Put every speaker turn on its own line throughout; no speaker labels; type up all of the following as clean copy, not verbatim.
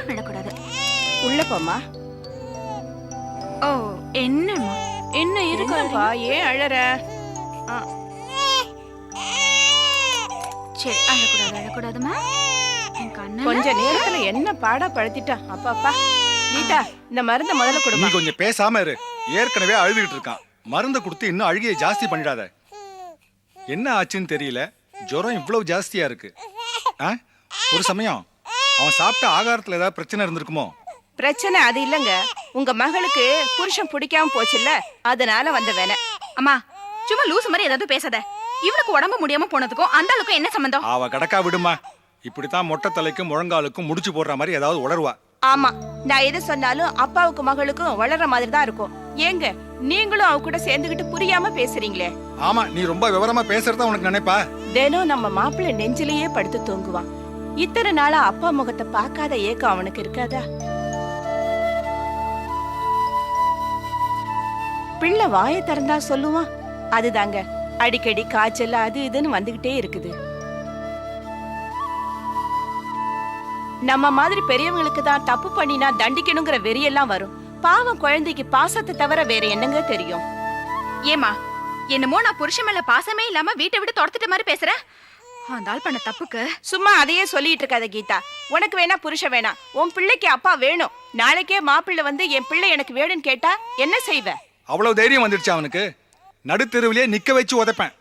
யாரும் விடக்கூடாது.
உள்ள போமா.
ஓ என்னம்மா, என்ன
இருக்கா? ஏன் அழற?
சரி, அழக்கூடாது அழக்கூடாதுமா. என் கண்ணு
கொஞ்ச நேரத்துல என்ன பாடா படுத்திட்டா. அப்பா கீதா, இந்த மருந்த முதல்ல
நீ
கொடுமா.
கொஞ்சம் பேசாம இரு. ஏற்கனவே அழுதுகிட்டு இருக்கான். மருந்து கொடுத்து இன்னும் அழுகையை ஜாஸ்தி பண்ணிடாத. என்ன ஆச்சுன்னு தெரியல, ஜுரம் இவ்வளவு ஜாஸ்தியா இருக்கு. ஒரு சமயம் அவன் சாப்பிட்ட ஆகாரத்துல ஏதாவது பிரச்சனை இருந்திருக்குமோ?
பிரச்சனை அது இல்லங்க, உங்க மகளுக்கு புருஷன் பிடிக்காம போச்சுல்ல, அதனால வந்த வேணை.
அம்மா சும்மா லூசு மாதிரி ஏதாவது பேசாத. இவனுக்கு உடம்பு முடியாம போனதுக்கும் அந்த ஆளுக்கும் என்ன சம்பந்தம்?
அவ கடக்கா விடுமா. இப்படித்தான் மொட்டை தலைக்கும் முழங்காலுக்கும் முடிச்சு போடுற மாதிரி ஏதாவது உளருவா.
ஆமா, நான் எது சொன்னாலும் அப்பாவுக்கு மகளுக்கும் வளர்ற மாதிரி தான் இருக்கும். ஏங்க நீங்களும் அவ கூட சேர்ந்துகிட்டு புரியாம பேசுறீங்களே.
ஆமா, நீ ரொம்ப விவரமா பேசுறதா உனக்கு நினைப்பா.
தினம் நம்ம மாப்பிள்ளை நெஞ்சிலேயே படுத்து தூங்குவான். இத்தனை நாளா அப்பா முகத்தை பார்க்காத ஏக்கம் அவனுக்கு இருக்காதா? பிள்ளை வாயை திறந்தா சொல்லுவான். அதுதாங்க அடிக்கடி காய்ச்சல் அது இதுன்னு வந்துகிட்டே இருக்குது. நம்ம மாதிரி பெரியவங்களுக்கு தான் தப்பு பண்ணினா தண்டிக்கணுங்கிற வெறியெல்லாம் வரும். பாவம் குழந்தைக்கு பாசத்தை தவிர வேற என்னங்க தெரியும்?
ஏமா என்னமோ நான் புருஷன் மேல பாசமே இல்லாம வீட்டை விட்டு துரத்துட்ட மாதிரி பேசுறேன். அந்த ஆள் பண்ண தப்புக்கு
சும்மா அதையே சொல்லிட்டு இருக்காத கீதா. உனக்கு வேணா புருஷன் வேணாம், உன் பிள்ளைக்கு அப்பா வேணும். நாளைக்கே மாப்பிள்ளை வந்து என் பிள்ளை எனக்கு வேணும்னு கேட்டா என்ன செய்வ?
அவ்வளவு தைரியம் வந்துடுச்சு அவனுக்கு. நடுத்தெருவிலே நிக்க வச்சு உதைப்பேன்.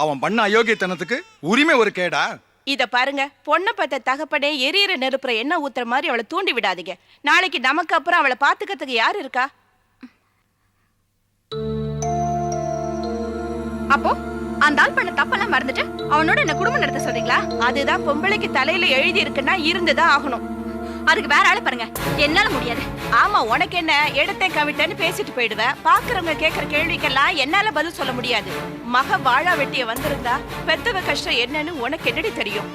அவன் பண்ண அயோக்கியத்தனத்துக்கு உரிமை ஒரு கேடா?
இத பாருங்க, பொண்ணை பத்த தகப்பனே எரியற நெருப்புற என்ன ஊத்துற மாதிரி அவளை தூண்டி விடாதீங்க. நாளைக்கு நமக்கு அப்புறம் அவளை பாத்துக்கிறதுக்கு யாரு இருக்கா?
அப்போ அந்த ஆள் பண்ண தப்பெல்லாம் மறந்துட்டு அவனோட என்ன குடும்பம் நடத்த சொல்றீங்களா?
அதுதான் பொம்பளைக்கு தலையில எழுதி இருக்குன்னா இருந்துதான் ஆகணும்.
அதுக்கு வேற ஆளு பாருங்க, என்னால முடியாது.
ஆமா, உனக்கு என்ன எடுத்தேன் கவிட்டேன்னு பேசிட்டு போயிடுவேன். பாக்குறவங்க கேக்குற கேள்விக்கெல்லாம் என்னால பதில் சொல்ல முடியாது. மக வாழா வெட்டிய வந்திருந்தா பெத்தவ கஷ்டம் என்னன்னு உனக்கு என்னடி தெரியும்?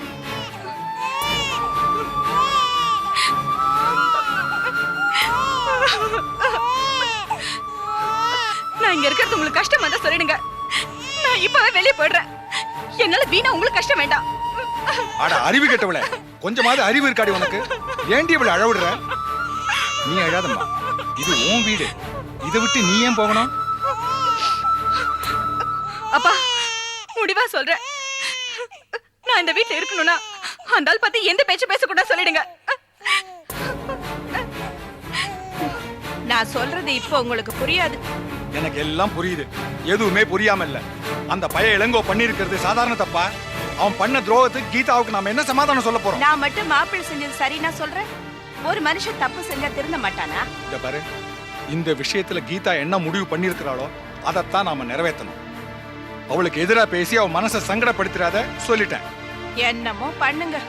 நான் இங்க இருக்கிறது உங்களுக்கு கஷ்டமா தான் சொல்லிடுங்க. நான் இப்பவே வெளியே போயிடுறேன். என்னால வீணா உங்களுக்கு கஷ்டம் வேண்டாம்.
அட அறிவு கெட்டவளே, கொஞ்சமாவது அறிவு இருக்காடி உனக்கு? ஏண்டி இவளை அழவிடுற? நீ அழாதம்மா, இது உன் வீடு. இதை விட்டு நீ ஏன் போகணும்?
அப்பா முடிவா சொல்றேன், நான் இந்த வீட்டுல இருக்கணும்னா அந்த ஆள் பத்தி எந்த பேச்சு பேசக்கூடாது சொல்லிடுங்க.
நான் சொல்றது இப்போ உங்களுக்கு புரியாது.
எனக்கு எல்லாம் புரியுது. எதுவுமே புரியாம இல்ல. அந்த பைய இளங்கோ பண்ணிருக்கிறது சாதாரண தப்பா? அவன் பண்ண துரோகத்துக்கு கீதாவுக்கு நாம என்ன சமாதானம் சொல்ல போறோம்?
நான் மட்டும் மாப்பிள்ளை செஞ்சது சரின்னா சொல்றேன். ஒரு மனுஷன் தப்பு செஞ்சா திருந்த மாட்டானா?
இத பாரு, இந்த விஷயத்துல கீதா என்ன முடிவு பண்ணிருக்கிறாளோ அதைத்தான் நாம நிறைவேற்றணும். அவளுக்கு எதிரா பேசி அவ மனசை சங்கடப்படுத்திடாத சொல்லிட்டேன்.
என்னமோ பண்ணுங்க.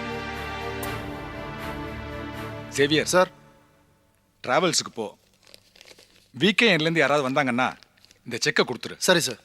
சேவியர் சார், டிராவல்ஸுக்கு போ. வீக்கெண்ட்ல இருந்து யாராவது வந்தாங்கன்னா இந்த செக்கை கொடுத்துரு.
சரி சார்.